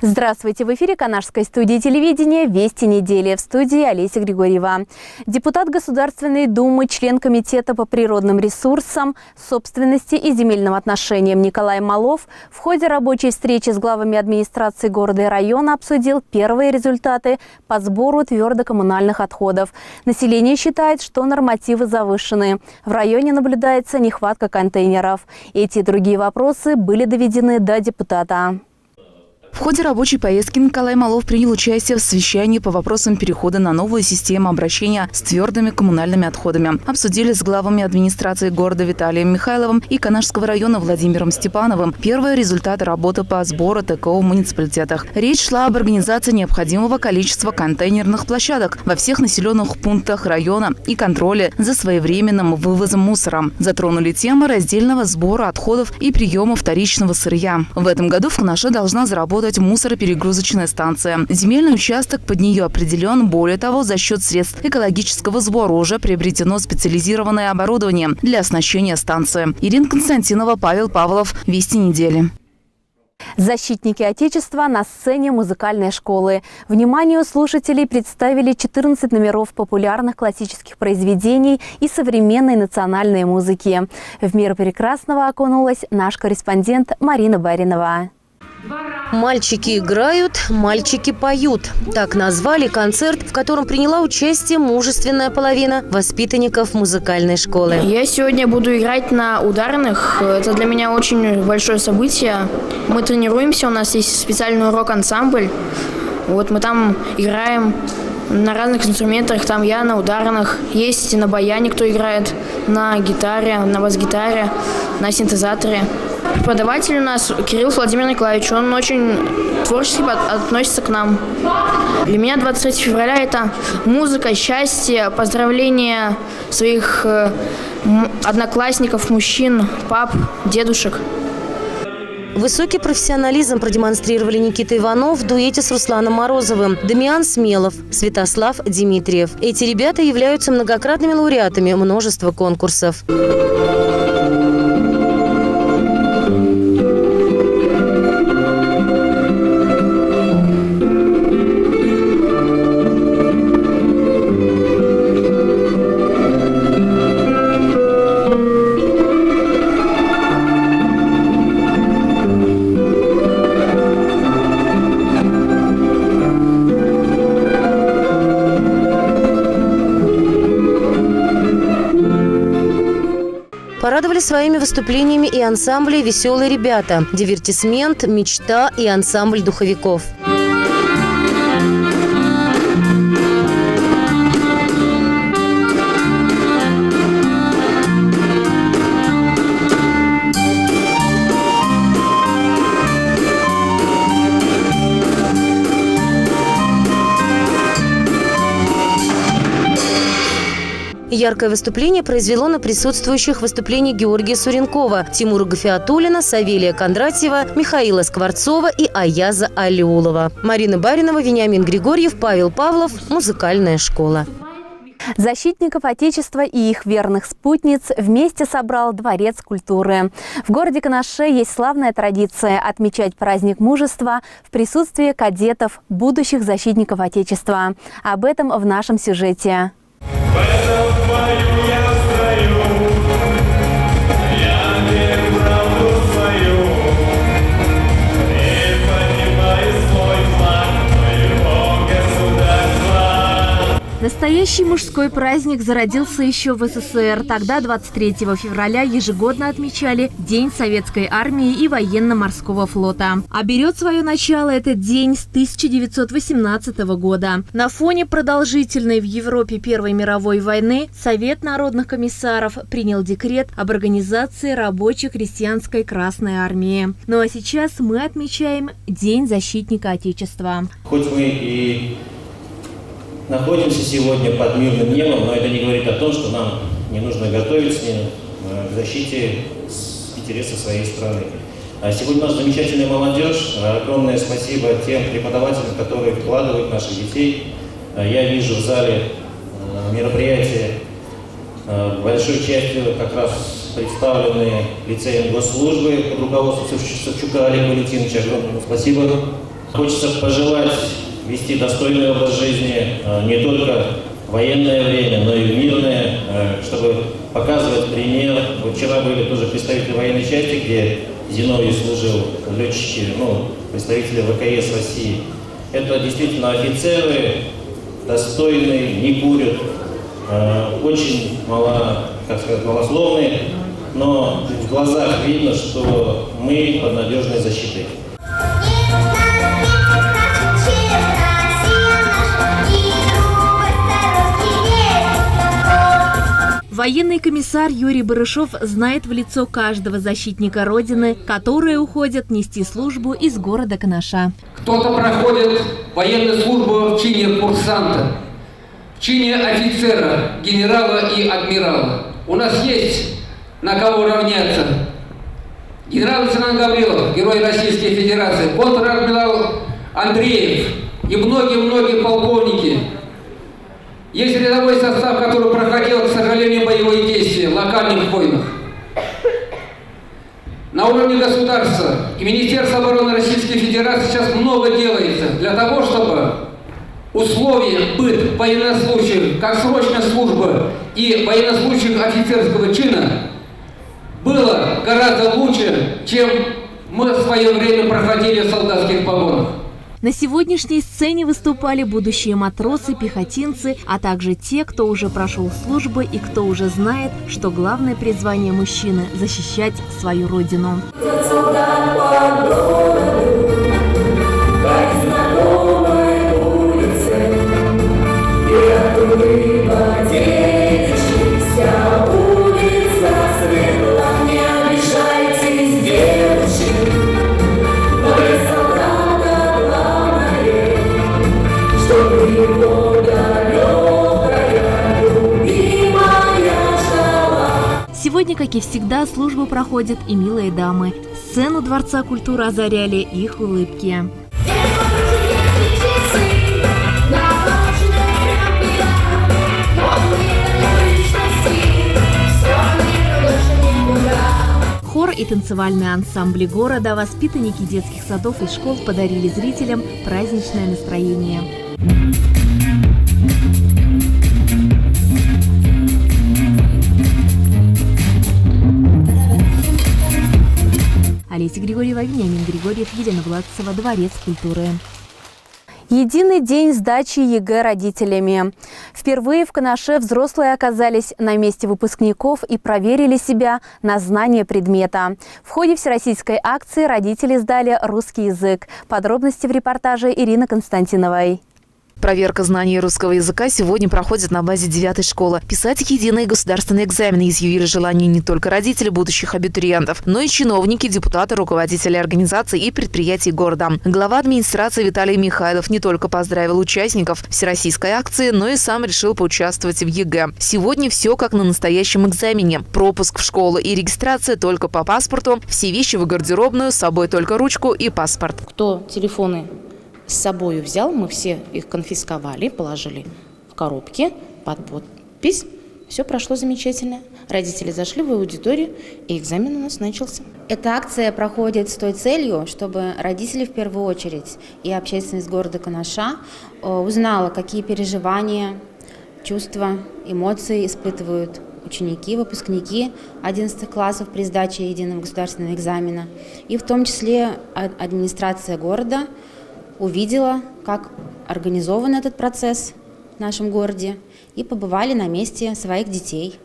Здравствуйте! В эфире Канашской студии телевидения «Вести недели». В студии Олеся Григорьева. Депутат Государственной Думы, член Комитета по природным ресурсам, собственности и земельным отношениям Николай Малов в ходе рабочей встречи с главами администрации города и района обсудил первые результаты по сбору твердокоммунальных отходов. Население считает, что нормативы завышены. В районе наблюдается нехватка контейнеров. Эти и другие вопросы были доведены до депутата. В ходе рабочей поездки Николай Малов принял участие в совещании по вопросам перехода на новую систему обращения с твердыми коммунальными отходами. Обсудили с главами администрации города Виталием Михайловым и Канашского района Владимиром Степановым первые результаты работы по сбору ТКО в муниципалитетах. Речь шла об организации необходимого количества контейнерных площадок во всех населенных пунктах района и контроле за своевременным вывозом мусора. Затронули темы раздельного сбора отходов и приема вторичного сырья. В этом году в Канаше должна заработать мусороперегрузочная станция. Земельный участок под нее определен. Более того, за счет средств экологического сбора уже приобретено специализированное оборудование для оснащения станции. Ирина Константинова, Павел Павлов. Вести недели. Защитники Отечества на сцене музыкальной школы. Вниманию слушателей представили 14 номеров популярных классических произведений и современной национальной музыки. В мир прекрасного окунулась наш корреспондент Марина Баринова. «Мальчики играют, мальчики поют». Так назвали концерт, в котором приняла участие мужественная половина воспитанников музыкальной школы. Я сегодня буду играть на ударных. Это для меня очень большое событие. Мы тренируемся, у нас есть специальный урок-ансамбль. Вот мы там играем на разных инструментах. Там я на ударных, есть на баяне, кто играет, на гитаре, на бас-гитаре, на синтезаторе. Преподаватель у нас Кирилл Владимир Николаевич, он очень творчески относится к нам. Для меня 23 февраля – это музыка, счастье, поздравления своих одноклассников, мужчин, пап, дедушек. Высокий профессионализм продемонстрировали Никита Иванов в дуэте с Русланом Морозовым, Дамиан Смелов, Святослав Дмитриев. Эти ребята являются многократными лауреатами множества конкурсов. Порадовали своими выступлениями и ансамбли «Веселые ребята», «Дивертисмент», «Мечта» и ансамбль духовиков. Яркое выступление произвело на присутствующих выступление Георгия Суренкова, Тимура Гафиатуллина, Савелия Кондратьева, Михаила Скворцова и Аяза Алиулова. Марина Баринова, Вениамин Григорьев, Павел Павлов. Музыкальная школа. Защитников Отечества и их верных спутниц вместе собрал Дворец культуры. В городе Канаше есть славная традиция отмечать праздник мужества в присутствии кадетов, будущих защитников Отечества. Об этом в нашем сюжете. В этом бою я стою, я верю правду свою, и поднимаю свой флаг моего государства. Настоящий мужской праздник зародился еще в СССР. Тогда, 23 февраля, ежегодно отмечали День Советской армии и военно-морского флота. А берет свое начало этот день с 1918 года. На фоне продолжительной в Европе Первой мировой войны Совет народных комиссаров принял декрет об организации рабоче-крестьянской Красной армии. Ну а сейчас мы отмечаем День защитника Отечества. Хоть мы и находимся сегодня под мирным небом, но это не говорит о том, что нам не нужно готовиться к защите интересов своей страны. Сегодня наша замечательная молодежь. Огромное спасибо тем преподавателям, которые вкладывают в наших детей. Я вижу в зале мероприятия большой частью как раз представленные лицеем госслужбы под руководством Савчука Олега Валентиновича. Огромное спасибо. Хочется пожелать вести достойный образ жизни не только в военное время, но и в мирное, чтобы показывать пример. Вот вчера были тоже представители военной части, где Зиновий служил, летчики, представители ВКС России. Это действительно офицеры, достойные, не курят, очень малословные, но в глазах видно, что мы под надежной защитой. Военный комиссар Юрий Барышов знает в лицо каждого защитника Родины, которые уходят нести службу из города Канаша. Кто-то проходит военную службу в чине курсанта, в чине офицера, генерала и адмирала. У нас есть на кого равняться. Генерал-лейтенант Гаврилов, герой Российской Федерации, контр-адмирал Андреев и многие-многие полковники. Есть рядовой состав, который проходил, к сожалению, боевые действия в локальных войнах. На уровне государства и Министерства обороны Российской Федерации сейчас много делается для того, чтобы условия, быт военнослужащих, как срочная служба и военнослужащих офицерского чина было гораздо лучше, чем мы в свое время проходили в солдатских погонах. На сегодняшней сцене выступали будущие матросы, пехотинцы, а также те, кто уже прошел службу и кто уже знает, что главное призвание мужчины – защищать свою родину. Сегодня, как и всегда, службу проходят и милые дамы. Сцену Дворца культуры озаряли их улыбки. Хор и танцевальные ансамбли города, воспитанники детских садов и школ подарили зрителям праздничное настроение. Олеся Григорьева, Вениамин Григорьев, Елена Владцева, Дворец культуры. Единый день сдачи ЕГЭ родителями. Впервые в Канаше взрослые оказались на месте выпускников и проверили себя на знание предмета. В ходе всероссийской акции родители сдали русский язык. Подробности в репортаже Ирины Константиновой. Проверка знаний русского языка сегодня проходит на базе 9-й школы. Писать единые государственные экзамены изъявили желание не только родители будущих абитуриентов, но и чиновники, депутаты, руководители организаций и предприятий города. Глава администрации Виталий Михайлов не только поздравил участников всероссийской акции, но и сам решил поучаствовать в ЕГЭ. Сегодня все как на настоящем экзамене. Пропуск в школу и регистрация только по паспорту, все вещи в гардеробную, с собой только ручку и паспорт. Кто телефоны с собой взял, мы все их конфисковали, положили в коробки под подпись. Все прошло замечательно. Родители зашли в аудиторию, и экзамен у нас начался. Эта акция проходит с той целью, чтобы родители в первую очередь и общественность города Канаша узнала, какие переживания, чувства, эмоции испытывают ученики, выпускники 11 классов при сдаче единого государственного экзамена. И в том числе администрация города увидела, как организован этот процесс в нашем городе, и побывали на месте своих детей.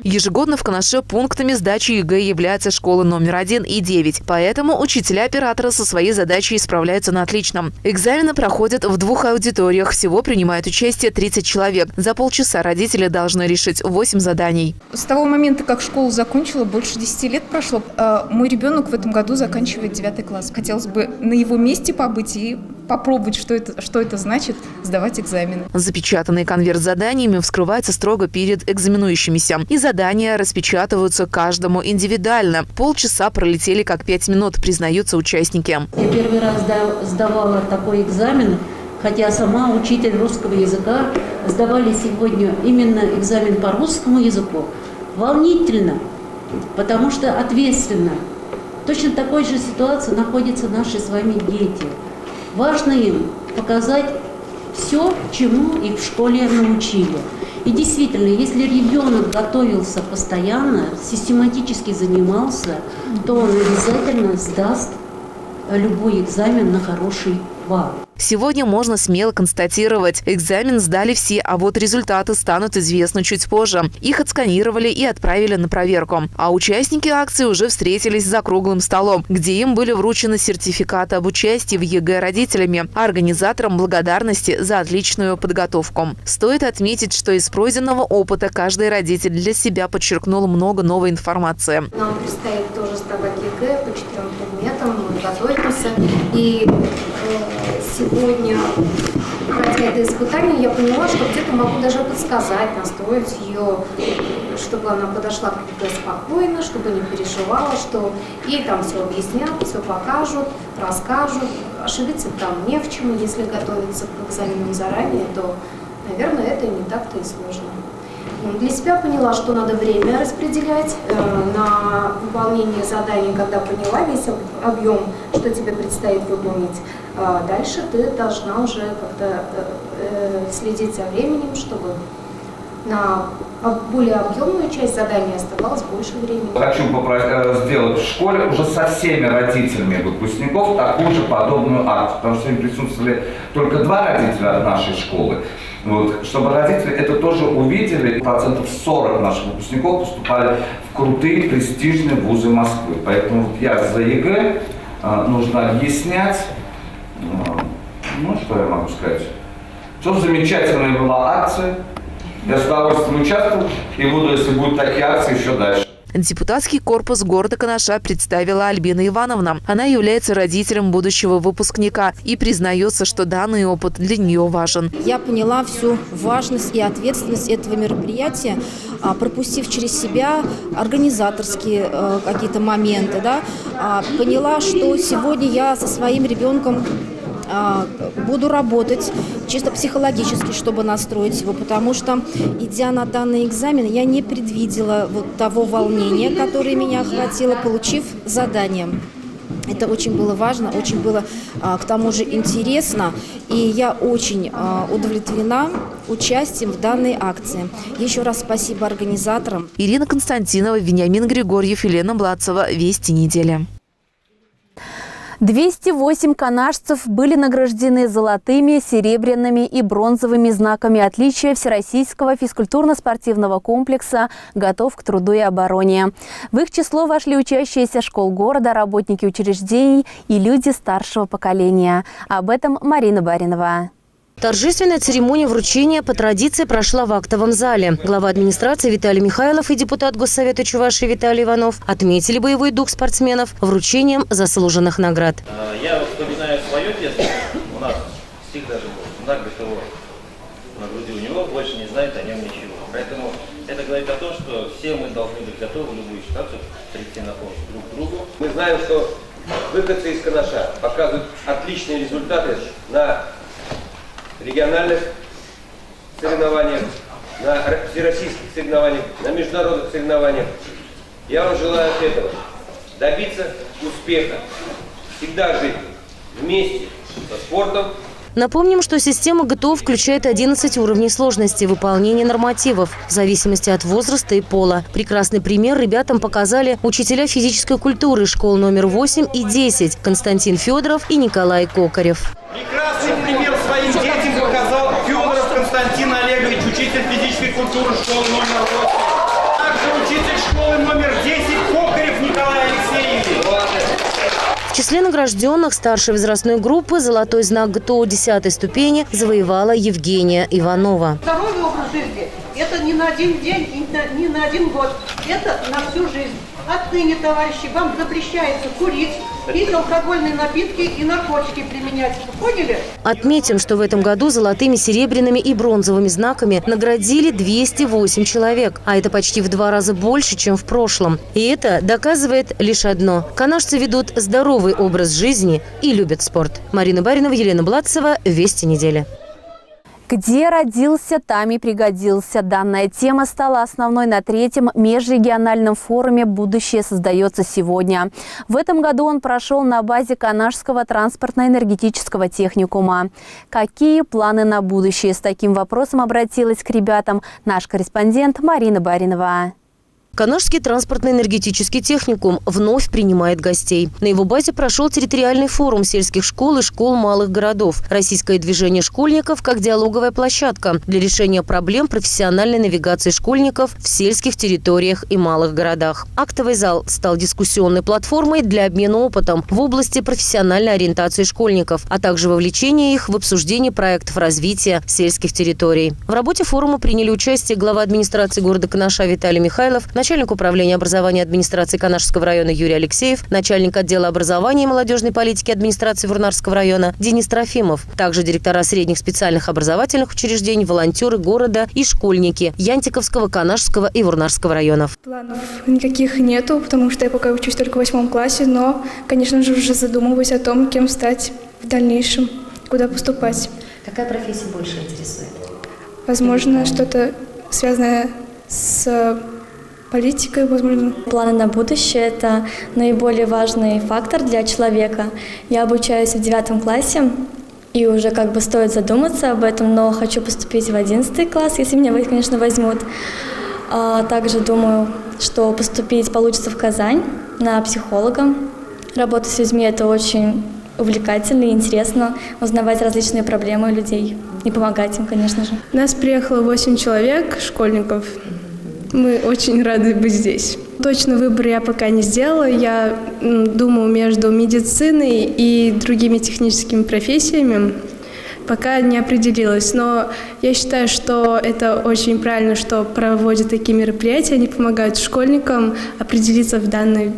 Ежегодно в Канаше пунктами сдачи ЕГЭ являются школы номер 1 и 9. Поэтому учителя-оператора со своей задачей справляются на отлично. Экзамены проходят в 2 аудиториях. Всего принимает участие 30 человек. За полчаса родители должны решить 8 заданий. С того момента, как школу закончила, больше 10 лет прошло. Мой ребенок в этом году заканчивает 9 класс. Хотелось бы на его месте побыть и попробовать, что это значит сдавать экзамены. Запечатанный конверт с заданиями вскрывается строго перед экзаменующимися. И задания распечатываются каждому индивидуально. Полчаса пролетели как 5 минут, признаются участники. Я первый раз сдавала такой экзамен, хотя сама учитель русского языка. Сдавали сегодня именно экзамен по русскому языку. Волнительно, потому что ответственно. Точно в такой же ситуации находятся наши с вами дети. Важно им показать все, чему их в школе научили. И действительно, если ребенок готовился постоянно, систематически занимался, то он обязательно сдаст любой экзамен на хороший балл. Сегодня можно смело констатировать, экзамен сдали все, а вот результаты станут известны чуть позже. Их отсканировали и отправили на проверку. А участники акции уже встретились за круглым столом, где им были вручены сертификаты об участии в ЕГЭ родителями, а организаторам благодарности за отличную подготовку. Стоит отметить, что из пройденного опыта каждый родитель для себя подчеркнул много новой информации. Нам предстоит тоже сдавать ЕГЭ по 4 предметам, мы готовимся. И сегодня, пройдя это испытание, я поняла, что где-то могу даже подсказать, настроить ее, чтобы она подошла к ЕГЭ спокойно, чтобы не переживала, что ей там все объяснят, все покажут, расскажут. Ошибиться там не в чем. Если готовиться к экзаменам заранее, то, наверное, это не так-то и сложно. Для себя поняла, что надо время распределять на выполнение заданий, когда поняла весь объем, что тебе предстоит выполнить. Дальше ты должна уже как-то следить за временем, чтобы на более объемную часть задания оставалось больше времени. Хочу сделать в школе уже со всеми родителями выпускников такую же подобную акцию, потому что сегодня присутствовали только 2 родителя от нашей школы. Вот, чтобы родители это тоже увидели, 40% наших выпускников поступали в крутые престижные вузы Москвы. Поэтому я за ЕГЭ нужно объяснять, ну что я могу сказать, что замечательная была акция. Я с удовольствием участвовал и буду, если будут такие акции, еще дальше. Депутатский корпус города Канаша представила Альбина Ивановна. Она является родителем будущего выпускника и признается, что данный опыт для нее важен. Я поняла всю важность и ответственность этого мероприятия, пропустив через себя организаторские какие-то моменты. Да, поняла, что сегодня я со своим ребенком буду работать чисто психологически, чтобы настроить его, потому что, идя на данный экзамен, я не предвидела вот того волнения, которое меня охватило, получив задание. Это очень было важно, очень было к тому же интересно, и я очень удовлетворена участием в данной акции. Еще раз спасибо организаторам. Ирина Константинова, Вениамин Григорьев, Елена Блацева. Вести недели. 208 канашцев были награждены золотыми, серебряными и бронзовыми знаками отличия Всероссийского физкультурно-спортивного комплекса «Готов к труду и обороне». В их число вошли учащиеся школ города, работники учреждений и люди старшего поколения. Об этом Марина Баринова. Торжественная церемония вручения по традиции прошла в актовом зале. Глава администрации Виталий Михайлов и депутат Госсовета Чувашии Виталий Иванов отметили боевой дух спортсменов вручением заслуженных наград. Я вспоминаю свое детство. У нас стих даже был. Знак ГТО на груди у него, больше не знает о нем ничего. Поэтому это говорит о том, что все мы должны быть готовы в любую ситуацию прийти на помощь друг другу. Мы знаем, что выходцы из Канаша показывают отличные результаты на региональных соревнованиях, на всероссийских соревнованиях, на международных соревнованиях. Я вам желаю этого. Добиться успеха. Всегда жить вместе со спортом. Напомним, что система ГТО включает 11 уровней сложности выполнения нормативов в зависимости от возраста и пола. Прекрасный пример ребятам показали учителя физической культуры школ номер 8 и 10 Константин Федоров и Николай Кокарев. Прекрасный пример своим детям показал Федоров Константин Олегович, учитель физической культуры школы номер 8. Также учитель школы номер 10 Кокарев Николай Алексеевич. В числе награжденных старшей возрастной группы золотой знак ГТО 10-й ступени завоевала Евгения Иванова. Здоровый образ жизни – это не на один день и не на один год. Это на всю жизнь. Отныне, товарищи, вам запрещается курить, пить алкогольные напитки и наркотики применять. Поняли? Отметим, что в этом году золотыми, серебряными и бронзовыми знаками наградили 208 человек. А это почти в 2 раза больше, чем в прошлом. И это доказывает лишь одно. Канашцы ведут здоровый образ жизни и любят спорт. Марина Баринова, Елена Блацева. Вести недели. Где родился, там и пригодился. Данная тема стала основной на 3-м межрегиональном форуме «Будущее создается сегодня». В этом году он прошел на базе Канашского транспортно-энергетического техникума. Какие планы на будущее? С таким вопросом обратилась к ребятам наш корреспондент Марина Баринова. Канашский транспортно-энергетический техникум вновь принимает гостей. На его базе прошел территориальный форум сельских школ и школ малых городов. Российское движение школьников как диалоговая площадка для решения проблем профессиональной навигации школьников в сельских территориях и малых городах. Актовый зал стал дискуссионной платформой для обмена опытом в области профессиональной ориентации школьников, а также вовлечения их в обсуждение проектов развития сельских территорий. В работе форума приняли участие глава администрации города Канаша Виталий Михайлов, начальник управления образования администрации Канашского района Юрий Алексеев, начальник отдела образования и молодежной политики администрации Вурнарского района Денис Трофимов, также директора средних специальных образовательных учреждений, волонтеры города и школьники Янтиковского, Канашского и Вурнарского районов. Планов никаких нету, потому что я пока учусь только в 8 классе, но, конечно же, уже задумываюсь о том, кем стать в дальнейшем, куда поступать. Какая профессия больше интересует? Возможно, что-то связанное с политикой, возможно. Планы на будущее – это наиболее важный фактор для человека. Я обучаюсь в 9 классе, и уже стоит задуматься об этом, но хочу поступить в 11 класс, если меня, конечно, возьмут. Также думаю, что поступить получится в Казань на психолога. Работа с людьми – это очень увлекательно и интересно, узнавать различные проблемы людей и помогать им, конечно же. Нас приехало 8 человек, школьников. Мы очень рады быть здесь. Точно выбор я пока не сделала. Я думаю между медициной и другими техническими профессиями. Пока не определилась, но я считаю, что это очень правильно, что проводят такие мероприятия, они помогают школьникам определиться в данной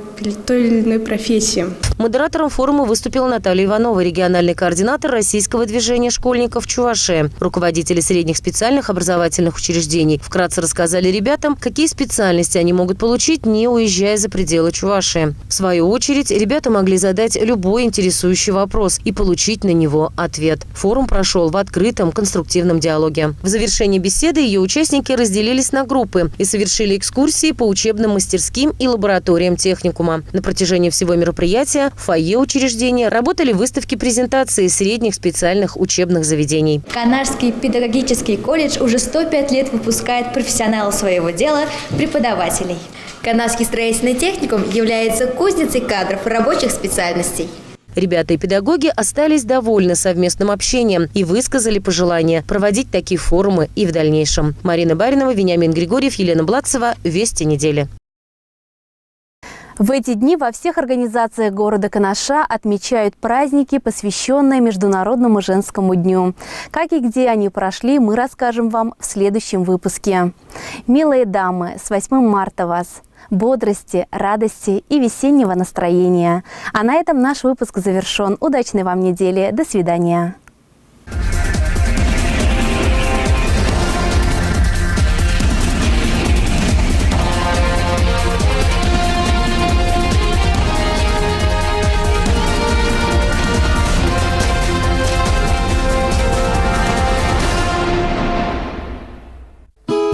той или иной профессии. Модератором форума выступила Наталья Иванова, региональный координатор российского движения школьников Чувашии. Руководители средних специальных образовательных учреждений вкратце рассказали ребятам, какие специальности они могут получить, не уезжая за пределы Чувашии. В свою очередь, ребята могли задать любой интересующий вопрос и получить на него ответ. Форум прошел в открытом, конструктивном диалоге. В завершении беседы ее участники разделились на группы и совершили экскурсии по учебным мастерским и лабораториям техникума. На протяжении всего мероприятия в фойе учреждения работали выставки презентации средних специальных учебных заведений. Канашский педагогический колледж уже 105 лет выпускает профессионалов своего дела – преподавателей. Канашский строительный техникум является кузницей кадров рабочих специальностей. Ребята и педагоги остались довольны совместным общением и высказали пожелание проводить такие форумы и в дальнейшем. Марина Баринова, Вениамин Григорьев, Елена Блацева. Вести недели. В эти дни во всех организациях города Канаша отмечают праздники, посвященные Международному женскому дню. Как и где они прошли, мы расскажем вам в следующем выпуске. Милые дамы, с 8 марта вас! Бодрости, радости и весеннего настроения. А на этом наш выпуск завершен. Удачной вам недели. До свидания.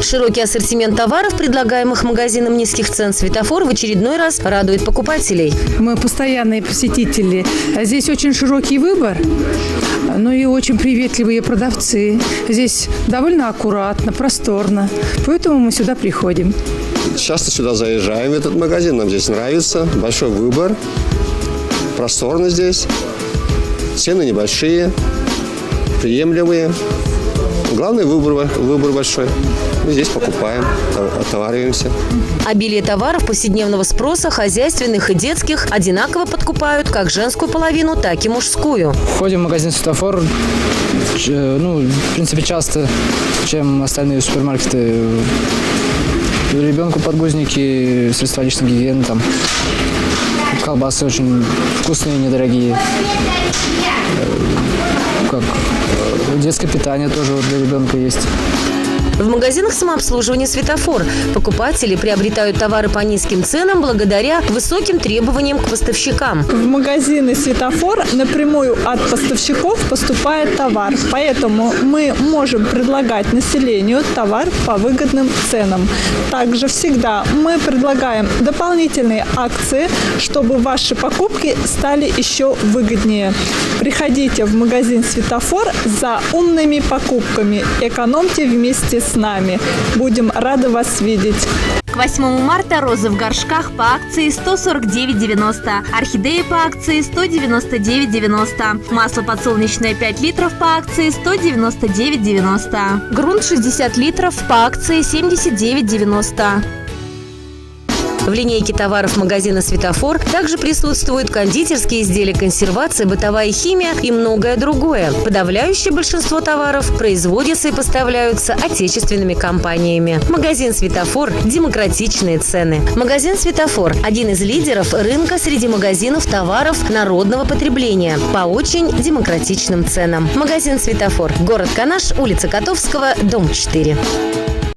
Широкий ассортимент товаров, предлагаемых магазином низких цен «Светофор», в очередной раз радует покупателей. Мы постоянные посетители. Здесь очень широкий выбор, но и очень приветливые продавцы. Здесь довольно аккуратно, просторно, поэтому мы сюда приходим. Часто сюда заезжаем, в этот магазин. Нам здесь нравится. Большой выбор, просторно здесь. Цены небольшие, приемлемые. Главное, выбор большой. Мы здесь покупаем, отовариваемся. Обилие товаров повседневного спроса, хозяйственных и детских, одинаково подкупают как женскую половину, так и мужскую. Входим в магазин «Светофор», в принципе, часто, чем остальные супермаркеты. Ребенку подгузники, средства личной гигиены, колбасы очень вкусные, недорогие. Детское питание тоже для ребенка есть. В магазинах самообслуживания «Светофор» покупатели приобретают товары по низким ценам благодаря высоким требованиям к поставщикам. В магазины «Светофор» напрямую от поставщиков поступает товар, поэтому мы можем предлагать населению товар по выгодным ценам. Также всегда мы предлагаем дополнительные акции, чтобы ваши покупки стали еще выгоднее. Приходите в магазин «Светофор» за умными покупками. Экономьте вместе с нами. Будем рады вас видеть. К 8 марта розы в горшках по акции 149,90, орхидеи по акции 199,90, масло подсолнечное 5 литров по акции 199,90, грунт 60 литров по акции 79,90. В линейке товаров магазина «Светофор» также присутствуют кондитерские изделия, консервация, бытовая химия и многое другое. Подавляющее большинство товаров производятся и поставляются отечественными компаниями. Магазин «Светофор» – демократичные цены. Магазин «Светофор» – один из лидеров рынка среди магазинов товаров народного потребления по очень демократичным ценам. Магазин «Светофор», город Канаш, улица Котовского, дом 4.